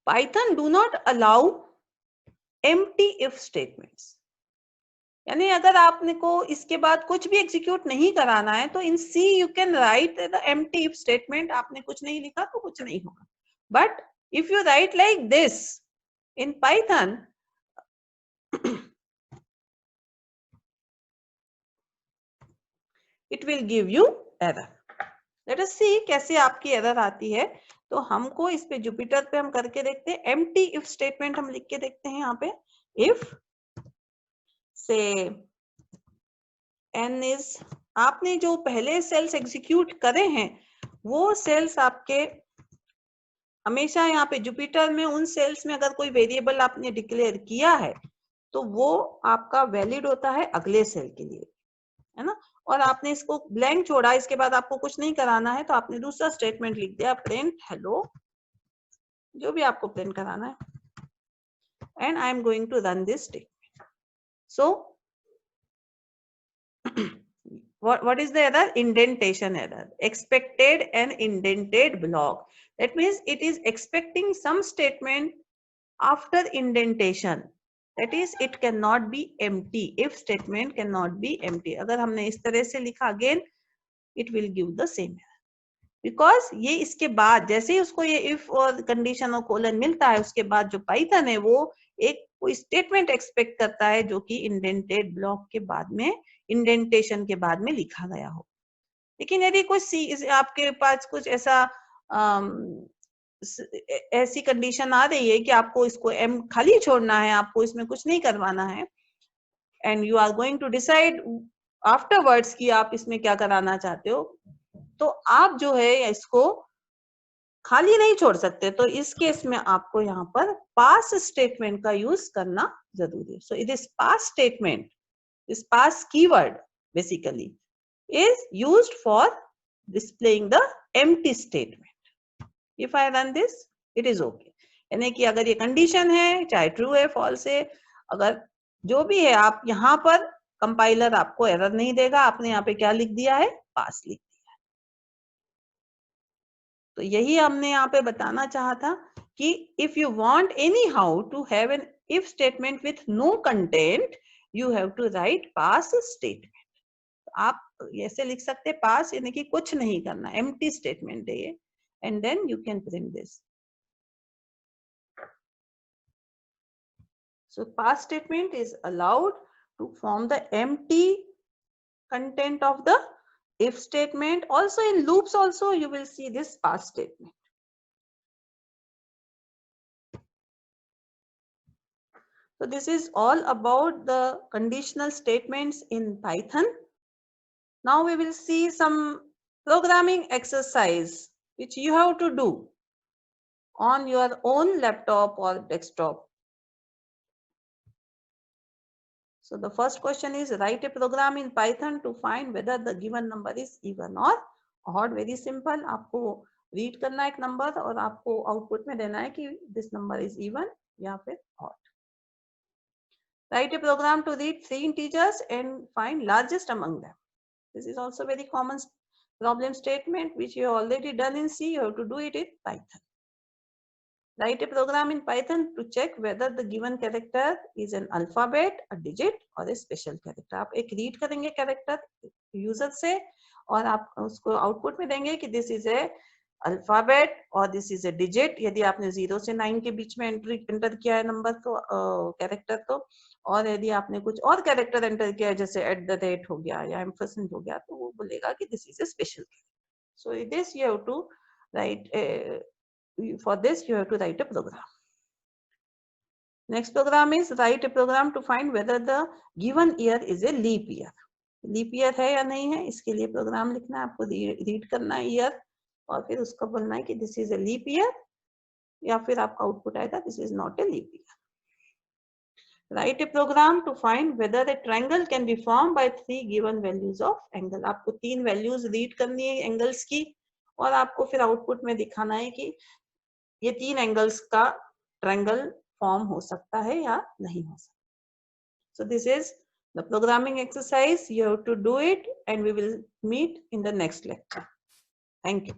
Python do not allow empty if statements. यानी अगर आपने को इसके बाद कुछ भी एग्जीक्यूट नहीं कराना है तो इन C you can write the empty if statement। आपने कुछ नहीं लिखा तो कुछ नहीं होगा। But if you write like this in Python, it will give you error. Let us see कैसे आपकी एरर आती है। तो हमको इस पे जुपिटर पे हम करके देखते हैं। एम्प्टी इफ स्टेटमेंट हम लिख के देखते हैं यहाँ पे। इफ से n is, आपने जो पहले सेल्स एग्जीक्यूट करे हैं वो सेल्स आपके हमेशा यहाँ पे जुपिटर में उन सेल्स में अगर कोई वेरिएबल आपने डिक्लेयर किया है तो वो आपका वैलिड होता है अगले सेल के लिए, है ना। और आपने इसको ब्लैंक छोड़ा, इसके बाद आपको कुछ नहीं कराना है, तो आपने दूसरा स्टेटमेंट लिख दिया प्रिंट हेलो, जो भी आपको प्रिंट कराना है, and I am going to run this statement. So what is the error? Indentation error. Expected an indented block. That means it is expecting some statement after indentation. That is, it cannot be empty. If statement cannot be empty. अगर हमने इस तरह से लिखा again, it will give the same error. Because ये इसके बाद जैसे ही उसको ये if और condition और colon मिलता है, उसके बाद जो Python है वो एक कोई स्टेटमेंट एक्सपेक्ट करता है जो कि इंडेंटेड ब्लॉक के बाद में, इंडेंटेशन के बाद में लिखा गया हो। लेकिन यदि कुछ आपके पास कुछ ऐसा ऐसी कंडीशन आ रही है कि आपको इसको एम खाली छोड़ना है, आपको इसमें कुछ नहीं करवाना है, and you are going to decide afterwards कि आप इसमें क्या कराना चाहते हो, तो आप जो है इसको खाली नहीं छोड़ सकते। तो इस केस में आपको यहाँ पर पास स्टेटमेंट का यूज करना जरूरी है। So it is pass statement, this pass keyword basically is used for displaying the empty statement. If I run this, it is okay. यानी कि अगर ये कंडीशन है, चाहे ट्रू है फॉल्स है, अगर जो भी है, आप यहाँ पर कंपाइलर आपको एरर नहीं देगा। आपने यहाँ पे क्या लिख दिया है, पास लिख दिया है। तो यही हमने यहाँ पे बताना चाहा था कि if you want any how to have an if statement with no content, you have to write pass statement. आप ऐसे लिख सकते हैं पास, यानी कि कुछ नहीं करना, एम्प्टी स्टेटमेंट है ये, and then you can print this. So pass statement is allowed to form the empty content of the if statement. Also in loops also you will see this pass statement. So this is all about the conditional statements in Python. Now we will see some programming exercise which you have to do on your own laptop or desktop. So the first question is write a program in Python to find whether the given number is even or odd. Very simple. आपको read करना है एक number और आपको output में देना है कि this number is even या फिर odd. Write a program to read 3 integers and find largest among them. This is also very common problem statement which you have already done in C. You have to do it in Python. Write a program in Python to check whether the given character is an alphabet, a digit or a special character. आप एक read करेंगे character user से और आप उसको output में देंगे कि this is a alphabet और this is a digit. यदि आपने 0 से 9 के बीच में enter किया है number तो character तो, और यदि आपने कुछ और character enter किया है जैसे @ हो गया या ampersand हो गया तो वो बोलेगा कि this is a special character. So this you have to write for this you have to write a program. Next program is write a program to find whether the given year is a leap year. Leap year है या नहीं है इसके लिए programme लिखना है, आपको read करना है ईयर और फिर उसको बोलना है कि this is a leap year या फिर आपका आउटपुट आएगा this is not a leap year. Write a program to find whether a triangle can be formed by 3 given values of angle. आपको 3 values रीड करनी है एंगल्स की और आपको फिर आउटपुट में दिखाना है कि ये 3 एंगल्स का ट्रायंगल फॉर्म हो सकता है या नहीं हो सकता. So this is the programming exercise. You have to do it and we will meet in the next lecture. Thank you.